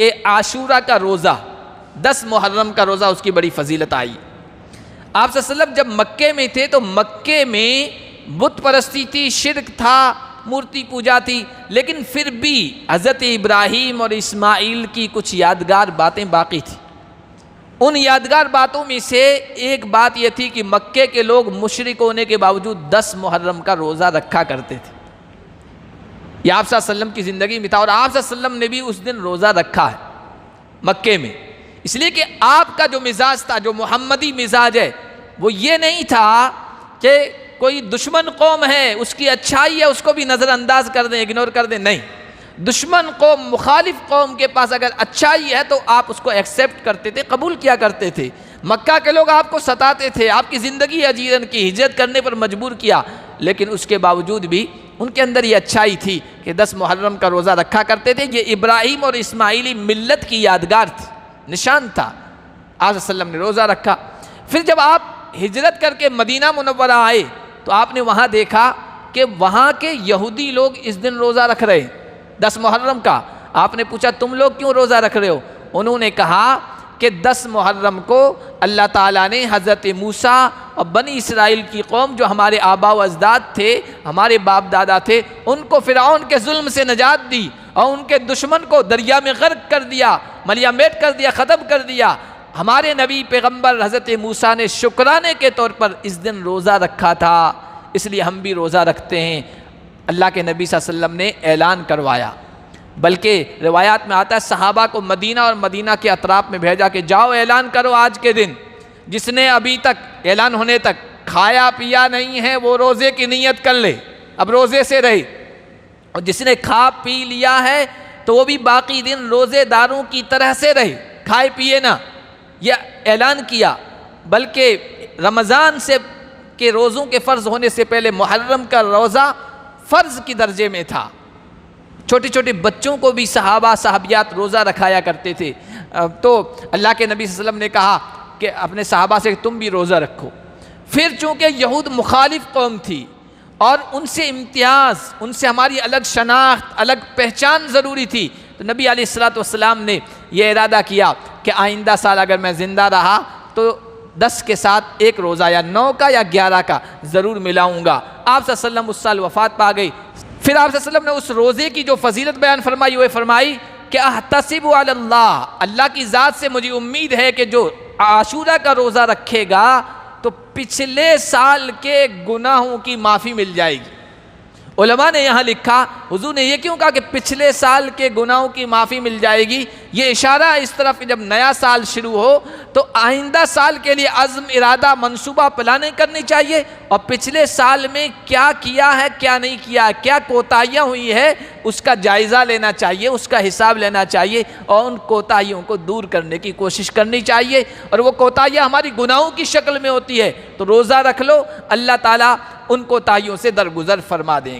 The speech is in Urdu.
کہ عاشورہ کا روزہ 10 محرم کا روزہ اس کی بڑی فضیلت آئی۔ آپ صلی اللہ علیہ وسلم جب مکے میں تھے تو مکے میں بت پرستی تھی، شرک تھا، مورتی پوجا تھی، لیکن پھر بھی حضرت ابراہیم اور اسماعیل کی کچھ یادگار باتیں باقی تھیں۔ ان یادگار باتوں میں سے ایک بات یہ تھی کہ مکے کے لوگ مشرک ہونے کے باوجود 10 محرم کا روزہ رکھا کرتے تھے۔ یہ آپ صلی اللہ علیہ وسلم کی زندگی میں تھا، اور آپ صلی اللہ علیہ وسلم نے بھی اس دن روزہ رکھا ہے مکے میں، اس لیے کہ آپ کا جو مزاج تھا، جو محمدی مزاج ہے، وہ یہ نہیں تھا کہ کوئی دشمن قوم ہے، اس کی اچھائی ہے، اس کو بھی نظر انداز کر دیں، اگنور کر دیں، نہیں۔ دشمن قوم، مخالف قوم کے پاس اگر اچھائی ہے تو آپ اس کو ایکسیپٹ کرتے تھے، قبول کیا کرتے تھے۔ مکہ کے لوگ آپ کو ستاتے تھے، آپ کی زندگی اجیرن کی، ہجرت کرنے پر مجبور کیا، لیکن اس کے باوجود بھی ان کے اندر یہ اچھائی تھی کہ 10 محرم کا روزہ رکھا کرتے تھے۔ یہ ابراہیم اور اسماعیلی ملت کی یادگار تھی، نشان تھا۔ آپ صلی اللہ علیہ وسلم نے روزہ رکھا۔ پھر جب آپ ہجرت کر کے مدینہ منورہ آئے تو آپ نے وہاں دیکھا کہ وہاں کے یہودی لوگ اس دن روزہ رکھ رہے 10 محرم کا۔ آپ نے پوچھا تم لوگ کیوں روزہ رکھ رہے ہو؟ انہوں نے کہا کہ 10 محرم کو اللہ تعالیٰ نے حضرت موسیٰ اور بنی اسرائیل کی قوم، جو ہمارے آباء و اجداد تھے، ہمارے باپ دادا تھے، ان کو فرعون کے ظلم سے نجات دی اور ان کے دشمن کو دریا میں غرق کر دیا، ملیا میٹ کر دیا، ختم کر دیا۔ ہمارے نبی پیغمبر حضرت موسیٰ نے شکرانے کے طور پر اس دن روزہ رکھا تھا، اس لیے ہم بھی روزہ رکھتے ہیں۔ اللہ کے نبی صلی اللہ علیہ وسلم نے اعلان کروایا، بلکہ روایات میں آتا ہے صحابہ کو مدینہ اور مدینہ کے اطراف میں بھیجا کہ جاؤ اعلان کرو آج کے دن، جس نے ابھی تک اعلان ہونے تک کھایا پیا نہیں ہے وہ روزے کی نیت کر لے، اب روزے سے رہے، اور جس نے کھا پی لیا ہے تو وہ بھی باقی دن روزے داروں کی طرح سے رہے، کھائے پیے نہ۔ یہ اعلان کیا، بلکہ رمضان سے کے روزوں کے فرض ہونے سے پہلے محرم کا روزہ فرض کی درجے میں تھا۔ چھوٹے چھوٹے بچوں کو بھی صحابہ صحابیات روزہ رکھایا کرتے تھے۔ تو اللہ کے نبی صلی اللہ علیہ وسلم نے کہا کہ اپنے صحابہ سے تم بھی روزہ رکھو۔ پھر چونکہ یہود مخالف قوم تھی اور ان سے امتیاز، ان سے ہماری الگ شناخت، الگ پہچان ضروری تھی، تو نبی علیہ السلام نے یہ ارادہ کیا کہ آئندہ سال اگر میں زندہ رہا تو 10 کے ساتھ ایک روزہ یا 9 کا یا 11 کا ضرور ملاؤں گا۔ آپ صلی اللہ علیہ وسلم اس سال وفات پا گئی۔ پھر آپ صلی اللہ علیہ وسلم نے اس روزے کی جو فضیلت بیان فرمائی وہ فرمائی کہ احتسب علی اللہ، اللہ کی ذات سے مجھے امید ہے کہ جو عاشورہ کا روزہ رکھے گا تو پچھلے سال کے گناہوں کی معافی مل جائے گی۔ علماء نے یہاں لکھا حضور نے یہ کیوں کہا کہ پچھلے سال کے گناہوں کی معافی مل جائے گی؟ یہ اشارہ اس طرف کہ جب نیا سال شروع ہو تو آئندہ سال کے لیے عزم، ارادہ، منصوبہ پلاننگ کرنی چاہیے، اور پچھلے سال میں کیا کیا ہے، کیا نہیں کیا ہے، کیا کوتاہیاں ہوئی ہے، اس کا جائزہ لینا چاہیے، اس کا حساب لینا چاہیے، اور ان کوتاہیوں کو دور کرنے کی کوشش کرنی چاہیے۔ اور وہ کوتاہیاں ہماری گناہوں کی شکل میں ہوتی ہے تو روزہ رکھ لو، اللہ تعالیٰ ان کوتاہیوں سے درگزر فرما دیں گے۔